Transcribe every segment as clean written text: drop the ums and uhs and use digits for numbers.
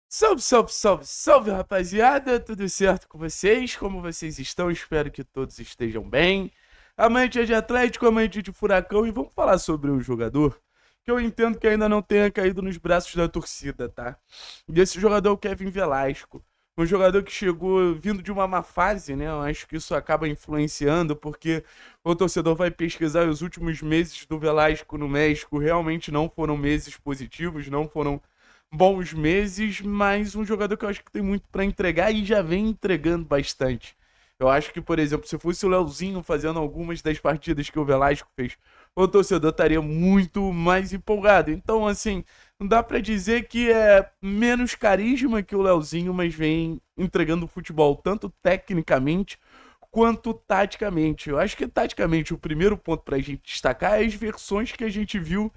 Salve, salve, salve, salve, rapaziada! Tudo certo com vocês? Como vocês estão? Espero que todos estejam bem. Amante de Atlético, amante de Furacão, e vamos falar sobre um jogador que eu entendo que ainda não tenha caído nos braços da torcida, tá? E esse jogador é o Kevin Velasco. Um jogador que chegou vindo de uma má fase, né? Eu acho que isso acaba influenciando, porque o torcedor vai pesquisar os últimos meses do Velasco no México. Realmente não foram meses positivos, não foram bons meses, mas um jogador que eu acho que tem muito para entregar e já vem entregando bastante. Eu acho que, por exemplo, se fosse o Leozinho fazendo algumas das partidas que o Velasco fez, o torcedor estaria muito mais empolgado. Então, assim, não dá para dizer que é menos carisma que o Leozinho, mas vem entregando futebol tanto tecnicamente quanto taticamente. Eu acho que taticamente o primeiro ponto para a gente destacar é as versões que a gente viu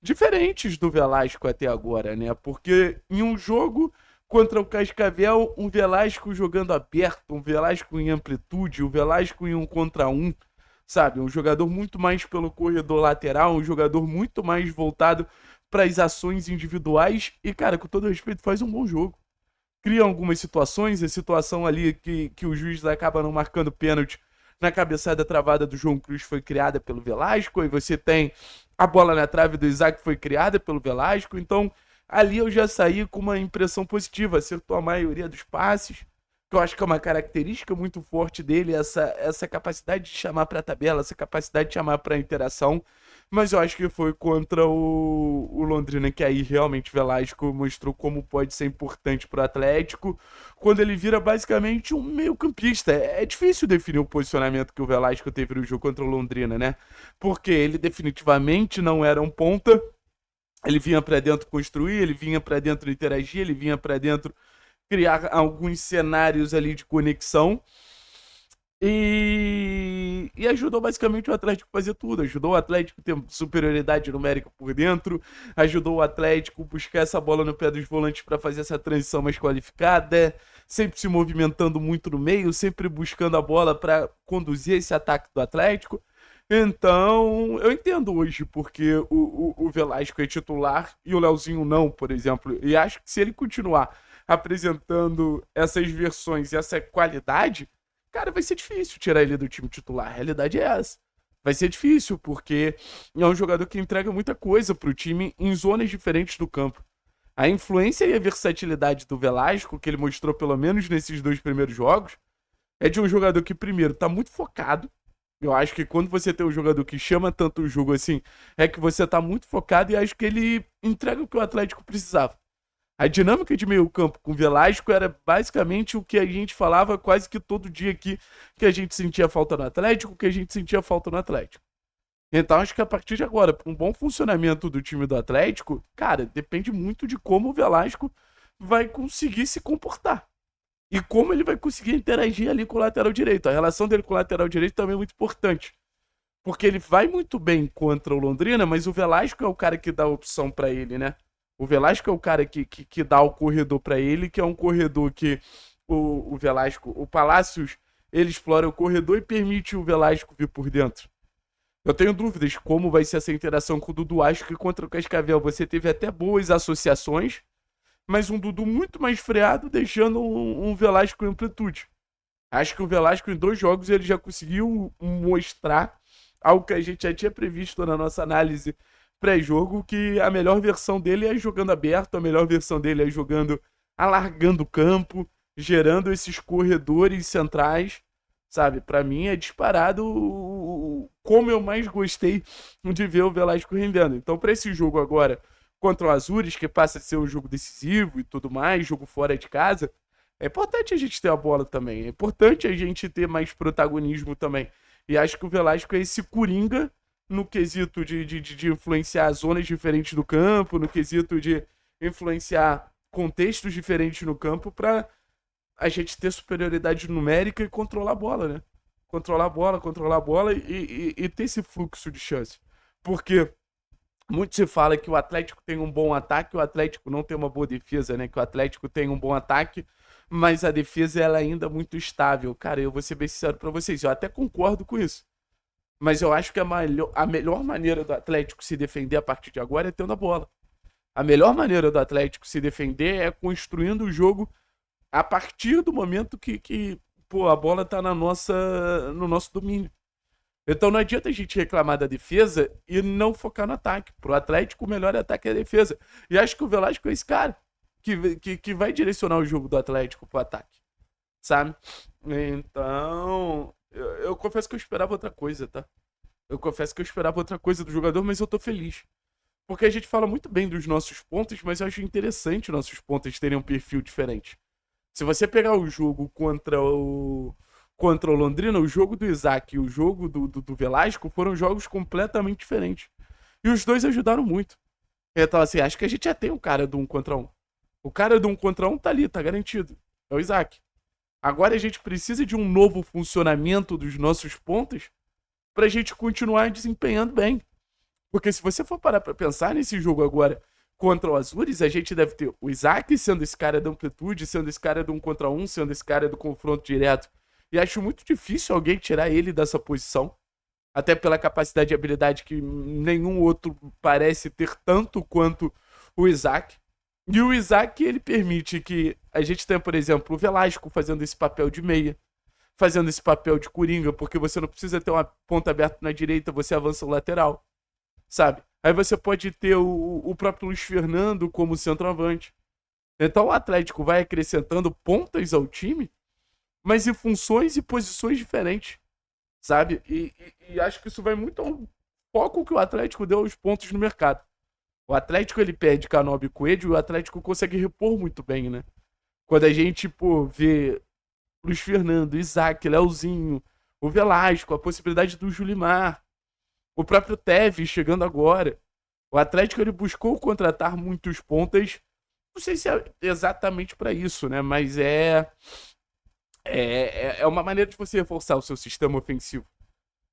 diferentes do Velasco até agora, né? Porque em um jogo contra o Cascavel, um Velasco jogando aberto, um Velasco em amplitude, um Velasco em um contra um, sabe? Um jogador muito mais pelo corredor lateral, um jogador muito mais voltado para as ações individuais e, cara, com todo respeito, faz um bom jogo. Cria algumas situações, a situação ali que o juiz acaba não marcando pênalti na cabeçada travada do João Cruz foi criada pelo Velasco, e você tem a bola na trave do Isaac foi criada pelo Velasco, então ali eu já saí com uma impressão positiva, acertou a maioria dos passes, que eu acho que é uma característica muito forte dele, essa capacidade de chamar para a tabela, essa capacidade de chamar para a interação, mas eu acho que foi contra o Londrina que aí realmente Velasco mostrou como pode ser importante para o Atlético, quando ele vira basicamente um meio-campista. É difícil definir o posicionamento que o Velasco teve no jogo contra o Londrina, né? Porque ele definitivamente não era um ponta. Ele vinha para dentro construir, ele vinha para dentro interagir, ele vinha para dentro criar alguns cenários ali de conexão. E ajudou basicamente o Atlético a fazer tudo. Ajudou o Atlético a ter superioridade numérica por dentro. Ajudou o Atlético a buscar essa bola no pé dos volantes para fazer essa transição mais qualificada. Sempre se movimentando muito no meio, sempre buscando a bola para conduzir esse ataque do Atlético. Então, eu entendo hoje porque o Velasco é titular e o Leozinho não, por exemplo. E acho que se ele continuar apresentando essas versões e essa qualidade, cara, vai ser difícil tirar ele do time titular. A realidade é essa. Vai ser difícil, porque é um jogador que entrega muita coisa pro time em zonas diferentes do campo. A influência e a versatilidade do Velasco, que ele mostrou pelo menos nesses dois primeiros jogos, é de um jogador que, primeiro, tá muito focado. Eu acho que quando você tem um jogador que chama tanto o jogo assim, é que você tá muito focado e acho que ele entrega o que o Atlético precisava. A dinâmica de meio campo com o Velasco era basicamente o que a gente falava quase que todo dia aqui, que a gente sentia falta no Atlético, que a gente sentia falta no Atlético. Então acho que a partir de agora, para um bom funcionamento do time do Atlético, cara, depende muito de como o Velasco vai conseguir se comportar. E como ele vai conseguir interagir ali com o lateral direito. A relação dele com o lateral direito também é muito importante. Porque ele vai muito bem contra o Londrina, mas o Velasco é o cara que dá a opção para ele, né? O Velasco é o cara que dá o corredor para ele, que é um corredor que o Velasco, o Palácios, ele explora o corredor e permite o Velasco vir por dentro. Eu tenho dúvidas como vai ser essa interação com o Dudu. Acho que contra o Cascavel você teve até boas associações, mas um Dudu muito mais freado, deixando um Velasco em amplitude. Acho que o Velasco em dois jogos ele já conseguiu mostrar algo que a gente já tinha previsto na nossa análise pré-jogo, que a melhor versão dele é jogando aberto, a melhor versão dele é jogando alargando o campo, gerando esses corredores centrais, sabe? Para mim é disparado como eu mais gostei de ver o Velasco rendendo. Então, para esse jogo agora contra o Azures, que passa a ser um jogo decisivo e tudo mais, jogo fora de casa, é importante a gente ter a bola também. É importante a gente ter mais protagonismo também. E acho que o Velasco é esse coringa no quesito de influenciar zonas diferentes do campo, no quesito de influenciar contextos diferentes no campo para a gente ter superioridade numérica e controlar a bola, né? Controlar a bola e ter esse fluxo de chance. Porque muito se fala que o Atlético tem um bom ataque, o Atlético não tem uma boa defesa, né? Que o Atlético tem um bom ataque, mas a defesa ela é ainda muito estável. Cara, eu vou ser bem sincero para vocês, eu até concordo com isso. Mas eu acho que a melhor maneira do Atlético se defender a partir de agora é tendo a bola. A melhor maneira do Atlético se defender é construindo o jogo a partir do momento pô, a bola tá no nosso domínio. Então não adianta a gente reclamar da defesa e não focar no ataque. Pro Atlético, o melhor ataque é a defesa. E acho que o Velasco é esse cara que vai direcionar o jogo do Atlético pro ataque, sabe? Então, eu confesso que eu esperava outra coisa, tá? Eu confesso que eu esperava outra coisa do jogador, mas eu tô feliz. Porque a gente fala muito bem dos nossos pontos, mas eu acho interessante nossos pontos terem um perfil diferente. Se você pegar o jogo contra o Londrina, o jogo do Isaac e o jogo do Velasco foram jogos completamente diferentes. E os dois ajudaram muito. Então, assim, acho que a gente já tem um cara do 1 contra 1. O cara do 1 contra 1 tá ali, tá garantido. É o Isaac. Agora a gente precisa de um novo funcionamento dos nossos pontos pra gente continuar desempenhando bem. Porque se você for parar pra pensar nesse jogo agora contra o Azures, a gente deve ter o Isaac sendo esse cara da amplitude, sendo esse cara do 1 contra 1, sendo esse cara do confronto direto. E acho muito difícil alguém tirar ele dessa posição. Até pela capacidade e habilidade que nenhum outro parece ter tanto quanto o Isaac. E o Isaac, ele permite que a gente tenha, por exemplo, o Velasco fazendo esse papel de meia, fazendo esse papel de coringa, porque você não precisa ter uma ponta aberta na direita, você avança o lateral, sabe? Aí você pode ter o próprio Luiz Fernando como centroavante. Então o Atlético vai acrescentando pontas ao time, mas em funções e posições diferentes, sabe? E acho que isso vai muito ao foco que o Atlético deu aos pontos no mercado. O Atlético, ele perde Canobi e Coelho e o Atlético consegue repor muito bem, né? Quando a gente, pô, vê Luiz Fernando, Isaac, Leozinho, o Velasco, a possibilidade do Julimar, o próprio Tevez chegando agora. O Atlético, ele buscou contratar muitos pontas. Não sei se é exatamente para isso, né? Mas é uma maneira de você reforçar o seu sistema ofensivo.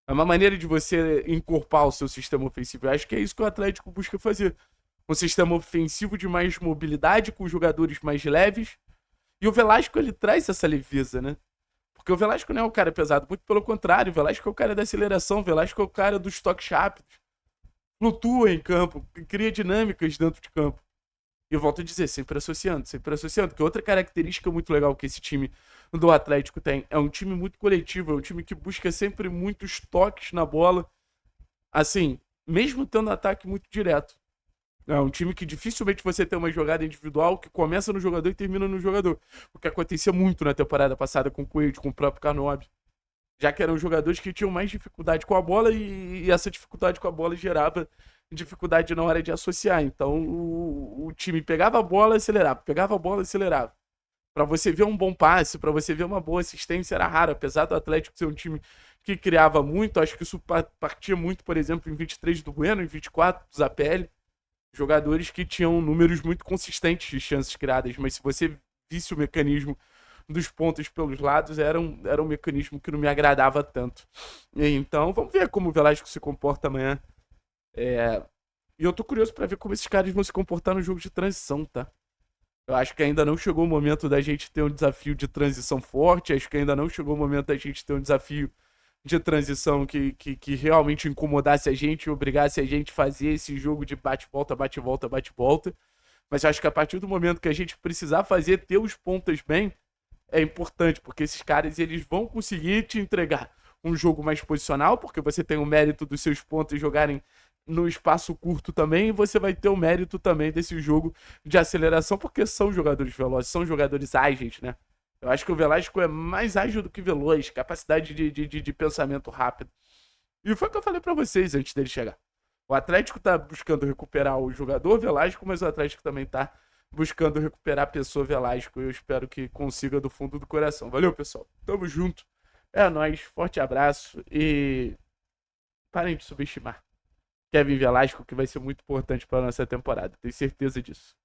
É uma maneira de você encorpar o seu sistema ofensivo. Eu acho que é isso que o Atlético busca fazer. Um sistema ofensivo de mais mobilidade, com jogadores mais leves. E o Velasco, ele traz essa leveza, né? Porque o Velasco não é o cara pesado, muito pelo contrário. O Velasco é o cara da aceleração, o Velasco é o cara dos toques rápidos. Flutua em campo, cria dinâmicas dentro de campo. E eu volto a dizer, sempre associando, sempre associando. Que outra característica muito legal que esse time do Atlético tem é um time muito coletivo, é um time que busca sempre muitos toques na bola. Assim, mesmo tendo ataque muito direto. É um time que dificilmente você tem uma jogada individual que começa no jogador e termina no jogador. O que acontecia muito na temporada passada com o Coelho, com o próprio Canobi. Já que eram jogadores que tinham mais dificuldade com a bola e essa dificuldade com a bola gerava dificuldade na hora de associar. Então o time pegava a bola e acelerava, pegava a bola e acelerava. Para você ver um bom passe, para você ver uma boa assistência era raro, apesar do Atlético ser um time que criava muito. Acho que isso partia muito, por exemplo, em 23 do Bueno, em 24 do Zapelli. Jogadores que tinham números muito consistentes de chances criadas, mas se você visse o mecanismo dos pontos pelos lados, era um mecanismo que não me agradava tanto. Então, vamos ver como o Velasco se comporta amanhã. E eu tô curioso para ver como esses caras vão se comportar no jogo de transição, tá? Eu acho que ainda não chegou o momento da gente ter um desafio de transição forte, acho que ainda não chegou o momento da gente ter um desafio de transição que realmente incomodasse a gente e obrigasse a gente a fazer esse jogo de bate-volta, bate-volta, bate-volta. Mas eu acho que a partir do momento que a gente precisar fazer, ter os pontas bem, é importante, porque esses caras eles vão conseguir te entregar um jogo mais posicional, porque você tem o mérito dos seus pontos jogarem no espaço curto também, e você vai ter o mérito também desse jogo de aceleração, porque são jogadores velozes, são jogadores ágeis, né? Eu acho que o Velasco é mais ágil do que veloz, capacidade de pensamento rápido. E foi o que eu falei pra vocês antes dele chegar. O Atlético tá buscando recuperar o jogador Velasco, mas o Atlético também tá buscando recuperar a pessoa Velasco. Eu espero que consiga do fundo do coração. Valeu, pessoal. Tamo junto. É nóis. Forte abraço e parem de subestimar Kevin Velasco, que vai ser muito importante para nossa temporada. Tenho certeza disso.